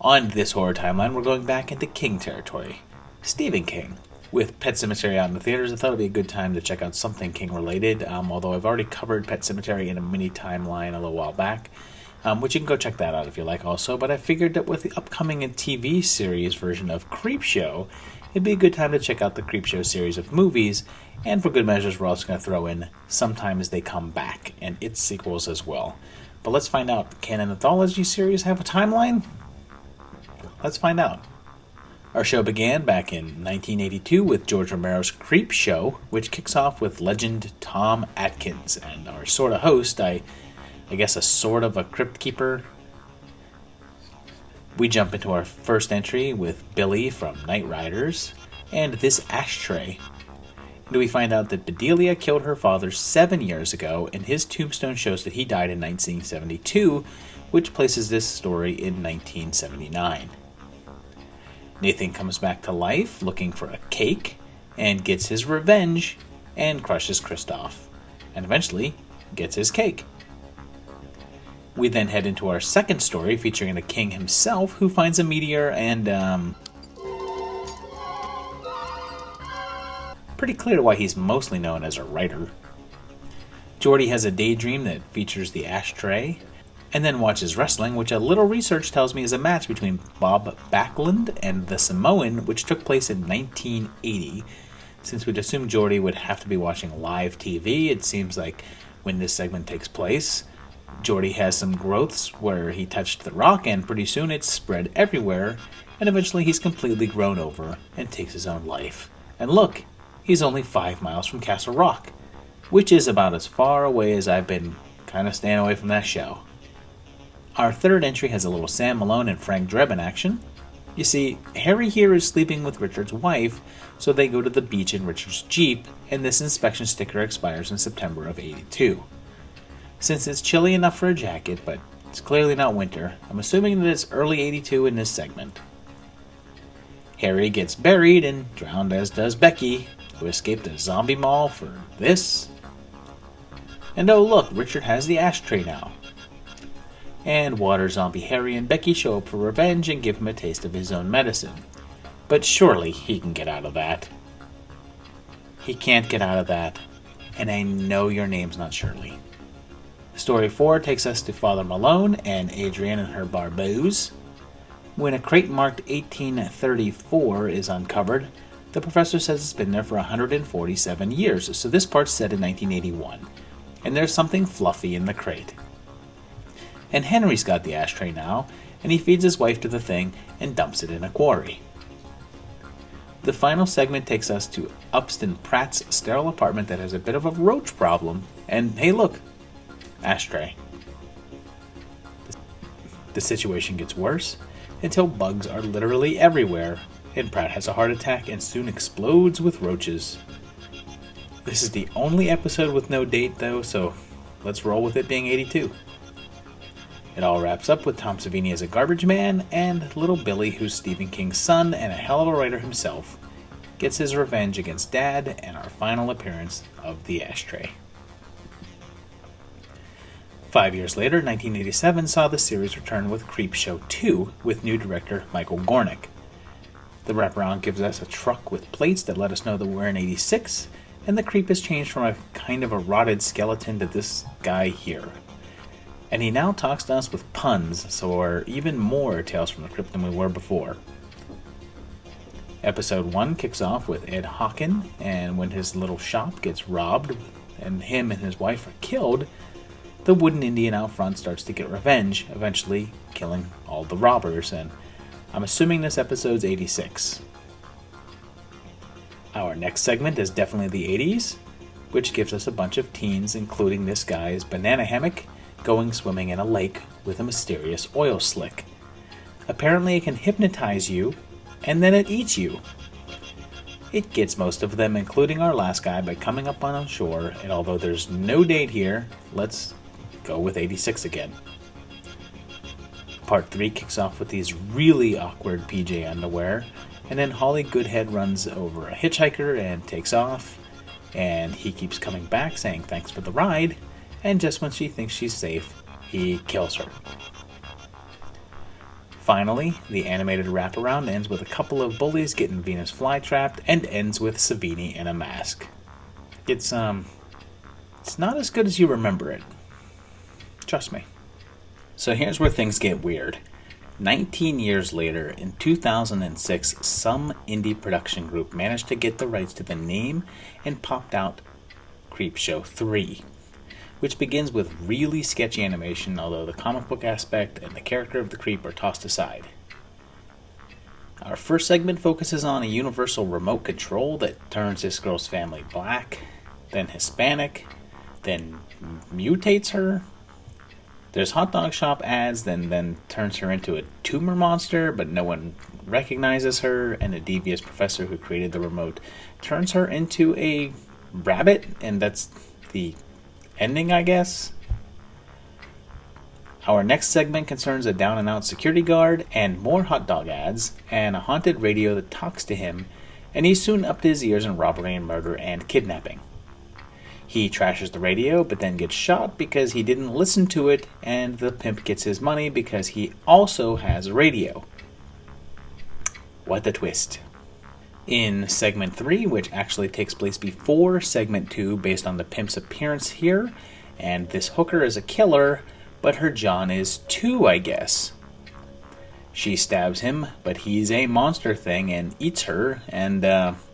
On this horror timeline, we're going back into King territory. Stephen King. With Pet Semetary out in the theaters, I thought it would be a good time to check out something King-related, although I've already covered Pet Semetary in a mini timeline a little while back, which you can go check that out if you like also, but I figured that with the upcoming TV series version of Creepshow, it'd be a good time to check out the Creepshow series of movies, and for good measures, we're also going to throw in Sometimes They Come Back, and its sequels as well. But let's find out, can an anthology series have a timeline? Let's find out. Our show began back in 1982 with George Romero's Creepshow, which kicks off with legend Tom Atkins, and our sort of host, I guess a sort of a crypt keeper. We jump into our first entry with Billy from Night Riders, and this ashtray. And we find out that Bedelia killed her father 7 years ago, and his tombstone shows that he died in 1972, which places this story in 1979. Nathan comes back to life looking for a cake and gets his revenge and crushes Kristoff, and eventually gets his cake. We then head into our second story featuring the king himself, who finds a meteor and pretty clear why he's mostly known as a writer. Geordi has a daydream that features the ashtray, and then watches wrestling, which a little research tells me is a match between Bob Backlund and the Samoan, which took place in 1980. Since we'd assume Geordi would have to be watching live TV, it seems like when this segment takes place, Geordi has some growths where he touched the rock, and pretty soon it's spread everywhere, and eventually he's completely grown over and takes his own life. And look, he's only 5 miles from Castle Rock, which is about as far away as I've been kind of staying away from that show. Our third entry has a little Sam Malone and Frank Drebin action. You see, Harry here is sleeping with Richard's wife, so they go to the beach in Richard's Jeep, and this inspection sticker expires in September of '82. Since it's chilly enough for a jacket, but it's clearly not winter, I'm assuming that it's early '82 in this segment. Harry gets buried and drowned, as does Becky, who escaped a zombie mall for this. And oh look, Richard has the ashtray now. And water zombie Harry and Becky show up for revenge and give him a taste of his own medicine. But surely he can get out of that. He can't get out of that. And I know your name's not Shirley. Story 4 takes us to Father Malone and Adrienne and her barbos. When a crate marked 1834 is uncovered, the professor says it's been there for 147 years, so this part's set in 1981. And there's something fluffy in the crate. And Henry's got the ashtray now, and he feeds his wife to the thing and dumps it in a quarry. The final segment takes us to Upston Pratt's sterile apartment that has a bit of a roach problem, and hey look, ashtray. The situation gets worse until bugs are literally everywhere, and Pratt has a heart attack and soon explodes with roaches. This is the only episode with no date though, so let's roll with it being 82. It all wraps up with Tom Savini as a garbage man, and little Billy, who's Stephen King's son and a hell of a writer himself, gets his revenge against Dad, and our final appearance of the ashtray. 5 years later, 1987 saw the series return with Creepshow 2 with new director Michael Gornick. The wraparound gives us a truck with plates that let us know that we're in 86, and the creep has changed from a kind of a rotted skeleton to this guy here. And he now talks to us with puns, so we're even more Tales from the Crypt than we were before. Episode 1 kicks off with Ed Hawken, and when his little shop gets robbed and him and his wife are killed, the wooden Indian out front starts to get revenge, eventually killing all the robbers, and I'm assuming this episode's 86. Our next segment is definitely the 80s, which gives us a bunch of teens, including this guy's banana hammock, going swimming in a lake with a mysterious oil slick. Apparently it can hypnotize you, and then it eats you. It gets most of them, including our last guy, by coming up on shore, and although there's no date here, let's go with 86 again. Part 3 kicks off with these really awkward PJ underwear, and then Holly Goodhead runs over a hitchhiker and takes off, and he keeps coming back saying thanks for the ride, and just when she thinks she's safe, he kills her. Finally, the animated wraparound ends with a couple of bullies getting Venus flytrapped and ends with Savini in a mask. It's not as good as you remember it. Trust me. So here's where things get weird. 19 years later, in 2006, some indie production group managed to get the rights to the name and popped out Creepshow 3, which begins with really sketchy animation, although the comic book aspect and the character of the creep are tossed aside. Our first segment focuses on a universal remote control that turns this girl's family black, then Hispanic, then mutates her. There's hot dog shop ads, then turns her into a tumor monster, but no one recognizes her, and a devious professor who created the remote turns her into a rabbit, and that's the ending, I guess. Our next segment concerns a down-and-out security guard, and more hot dog ads, and a haunted radio that talks to him, and he's soon up to his ears in robbery and murder and kidnapping. He trashes the radio, but then gets shot because he didn't listen to it, and the pimp gets his money because he also has a radio. What a twist. In segment 3, which actually takes place before segment 2 based on the pimp's appearance here, and this hooker is a killer, but her John is too, I guess. She stabs him, but he's a monster thing and eats her, and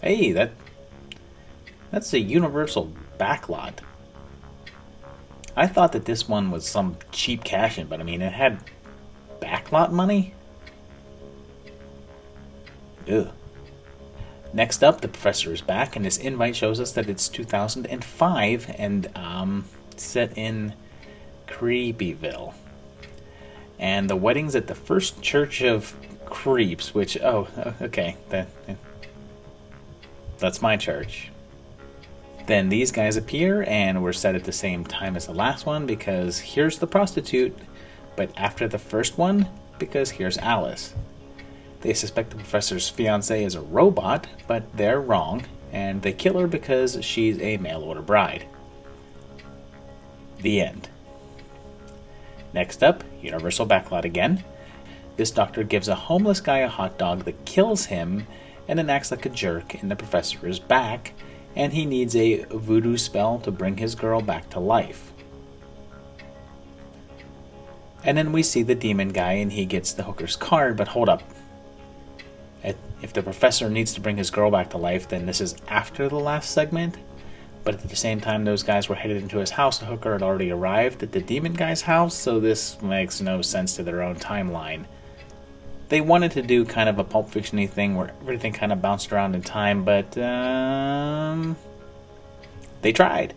hey, that's a universal backlot. I thought that this one was some cheap cash-in, but I mean, it had backlot money? Ugh. Next up, the professor is back, and this invite shows us that it's 2005 and set in Creepyville. And the wedding's at the First Church of Creeps, which, okay, that's my church. Then these guys appear, and we're set at the same time as the last one, because here's the prostitute, but after the first one, because here's Alice. They suspect the professor's fiancée is a robot, but they're wrong, and they kill her because she's a mail-order bride. The end. Next up, universal backlot again. This doctor gives a homeless guy a hot dog that kills him, and then acts like a jerk, and the professor is back, and he needs a voodoo spell to bring his girl back to life. And then we see the demon guy, and he gets the hooker's card, but hold up. If the professor needs to bring his girl back to life, then this is after the last segment. But at the same time those guys were headed into his house, the hooker had already arrived at the demon guy's house, so this makes no sense to their own timeline. They wanted to do kind of a Pulp Fiction-y thing where everything kind of bounced around in time, but they tried.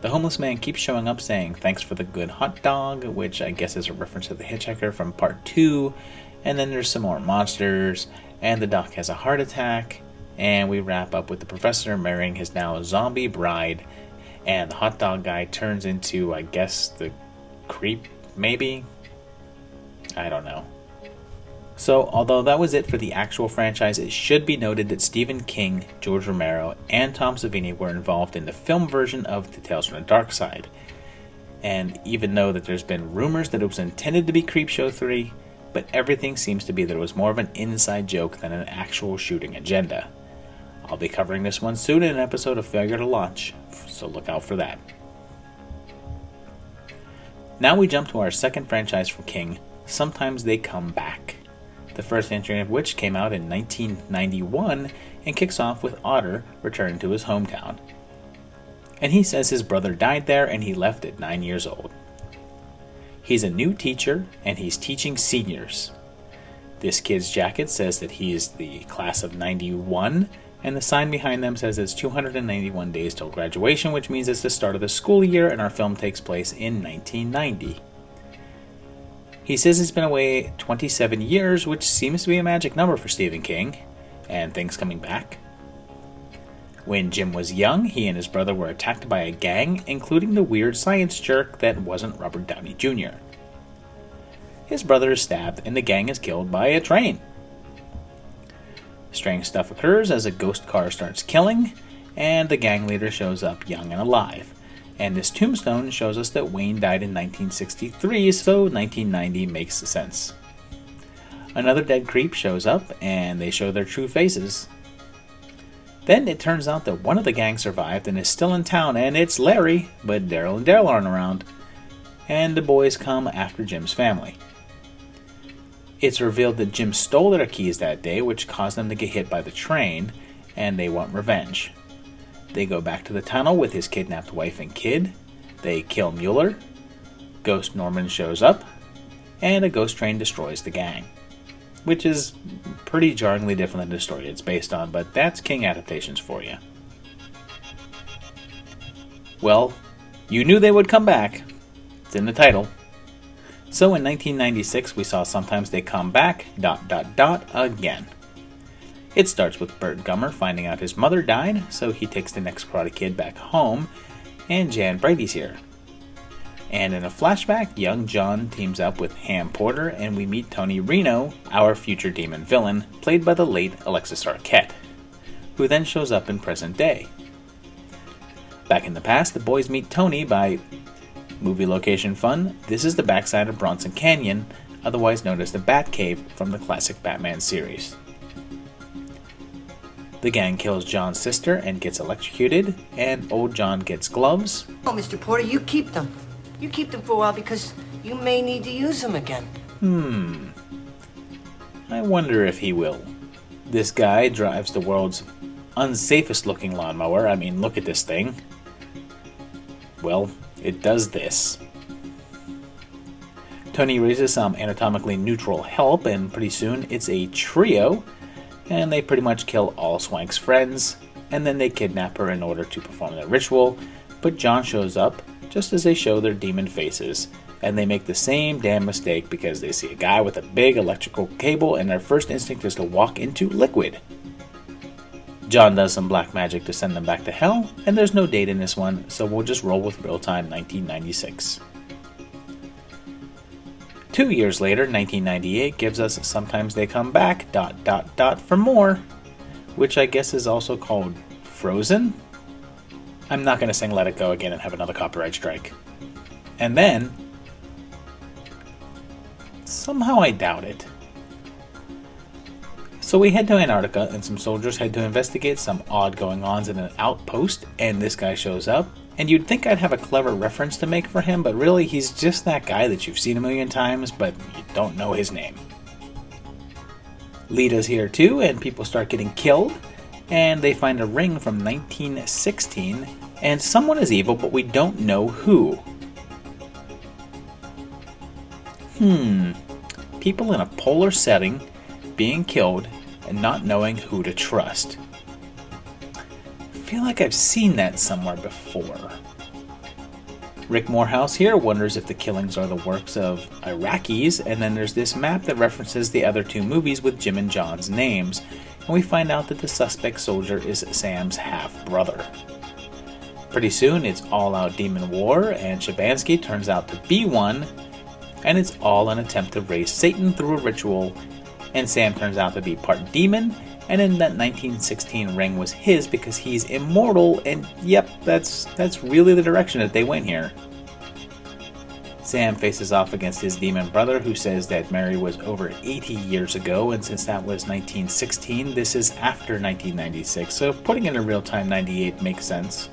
The homeless man keeps showing up saying, "Thanks for the good hot dog," which I guess is a reference to the hitchhiker from part 2, and then there's some more monsters, and the doc has a heart attack, and we wrap up with the professor marrying his now zombie bride, and the hot dog guy turns into, I guess, the creep, maybe? I don't know. So, although that was it for the actual franchise, it should be noted that Stephen King, George Romero, and Tom Savini were involved in the film version of The Tales from the Dark Side. And even though that there's been rumors that it was intended to be Creepshow 3, but everything seems to be that it was more of an inside joke than an actual shooting agenda. I'll be covering this one soon in an episode of Failure to Launch, so look out for that. Now we jump to our second franchise from King, Sometimes They Come Back. The first entry of which came out in 1991 and kicks off with Otter returning to his hometown. And he says his brother died there and he left at 9 years old. He's a new teacher and he's teaching seniors. This kid's jacket says that he is the class of 91, and the sign behind them says it's 291 days till graduation, which means it's the start of the school year, and our film takes place in 1990. He says he's been away 27 years, which seems to be a magic number for Stephen King, and things coming back. When Jim was young, he and his brother were attacked by a gang, including the weird science jerk that wasn't Robert Downey Jr. His brother is stabbed, and the gang is killed by a train. Strange stuff occurs as a ghost car starts killing, and the gang leader shows up young and alive. And this tombstone shows us that Wayne died in 1963, so 1990 makes sense. Another dead creep shows up, and they show their true faces. Then it turns out that one of the gang survived and is still in town, and it's Larry, but Daryl and Daryl aren't around. And the boys come after Jim's family. It's revealed that Jim stole their keys that day, which caused them to get hit by the train, and they want revenge. They go back to the tunnel with his kidnapped wife and kid. They kill Mueller. Ghost Norman shows up, and a ghost train destroys the gang. Which is pretty jarringly different than the story it's based on, but that's King adaptations for you. Well, you knew they would come back. It's in the title. So in 1996, we saw Sometimes They Come Back, ... again. It starts with Bert Gummer finding out his mother died, so he takes the next Karate Kid back home, and Jan Brady's here. And in a flashback, young John teams up with Ham Porter, and we meet Tony Reno, our future demon villain, played by the late Alexis Arquette, who then shows up in present day. Back in the past, the boys meet Tony by movie location fun. This is the backside of Bronson Canyon, otherwise known as the Batcave from the classic Batman series. The gang kills John's sister and gets electrocuted, and old John gets gloves. Oh, Mr. Porter, you keep them. You keep them for a while because you may need to use them again. I wonder if he will. This guy drives the world's unsafest looking lawnmower. I mean, look at this thing. Well, it does this. Tony raises some anatomically neutral help, and pretty soon it's a trio, and they pretty much kill all Swank's friends, and then they kidnap her in order to perform their ritual, but John shows up just as they show their demon faces, and they make the same damn mistake because they see a guy with a big electrical cable and their first instinct is to walk into liquid. John does some black magic to send them back to hell, and there's no date in this one, so we'll just roll with real-time 1996. 2 years later, 1998 gives us Sometimes They Come Back, ... for more, which I guess is also called Frozen? I'm not going to sing Let It Go again and have another copyright strike. And then, somehow I doubt it. So we head to Antarctica, and some soldiers head to investigate some odd going-ons in an outpost, and this guy shows up. And you'd think I'd have a clever reference to make for him, but really he's just that guy that you've seen a million times, but you don't know his name. Lita's here too, and people start getting killed, and they find a ring from 1916, and someone is evil, but we don't know who. People in a polar setting being killed and not knowing who to trust. I feel like I've seen that somewhere before. Rick Morehouse here wonders if the killings are the works of Iraqis, and then there's this map that references the other two movies with Jim and John's names, and we find out that the suspect soldier is Sam's half-brother. Pretty soon, it's all-out demon war, and Shabansky turns out to be one, and it's all an attempt to raise Satan through a ritual, and Sam turns out to be part demon, and in that 1916 ring was his because he's immortal, and yep, that's really the direction that they went here. Sam faces off against his demon brother, who says that Mary was over 80 years ago, and since that was 1916, this is after 1996, so putting it in real-time 98 makes sense.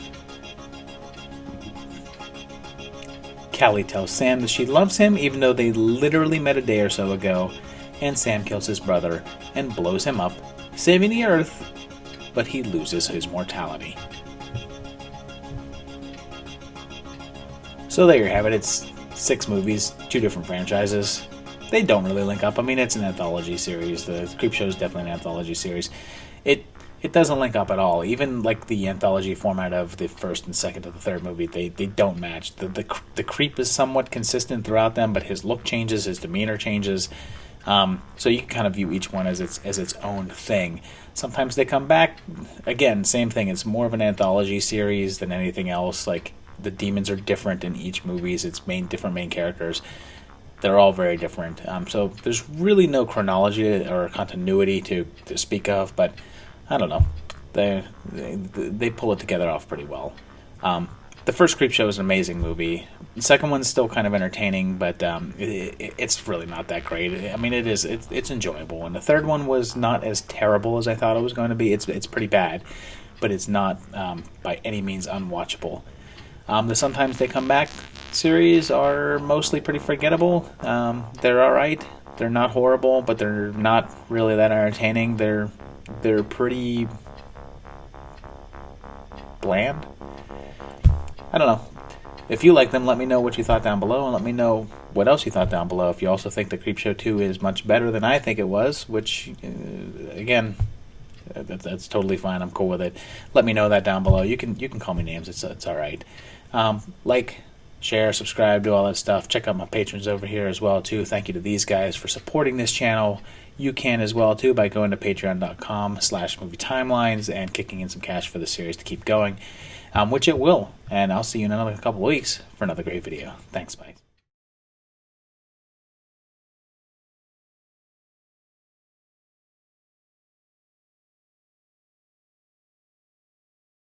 Callie tells Sam that she loves him, even though they literally met a day or so ago, and Sam kills his brother and blows him up, saving the Earth, but he loses his mortality. So there you have it. It's 6 movies, 2 different franchises. They don't really link up. I mean, it's an anthology series. The Creepshow is definitely an anthology series. It doesn't link up at all. Even like the anthology format of the first and second to the third movie, they don't match. The creep is somewhat consistent throughout them, but his look changes, his demeanor changes. So you can kind of view each one as its own thing. Sometimes they come back. Again, same thing. It's more of an anthology series than anything else. Like, the demons are different in each movie. It's different main characters. They're all very different. So there's really no chronology or continuity to speak of, but I don't know. They pull it together off pretty well. The first Creepshow is an amazing movie. The second one's still kind of entertaining, but it's really not that great. I mean, it's enjoyable. And the third one was not as terrible as I thought it was going to be. It's pretty bad, but it's not by any means unwatchable. The Sometimes They Come Back series are mostly pretty forgettable. They're all right. They're not horrible, but they're not really that entertaining. They're pretty bland. I don't know. If you like them, let me know what you thought down below, and let me know what else you thought down below. If you also think the Creepshow 2 is much better than I think it was, which, again, that's totally fine. I'm cool with it. Let me know that down below. You can call me names. It's all right. Like, share, subscribe, do all that stuff. Check out my patrons over here as well, too. Thank you to these guys for supporting this channel. You can as well, too, by going to patreon.com/movietimelines and kicking in some cash for the series to keep going, which it will. And I'll see you in another couple of weeks for another great video. Thanks, bye.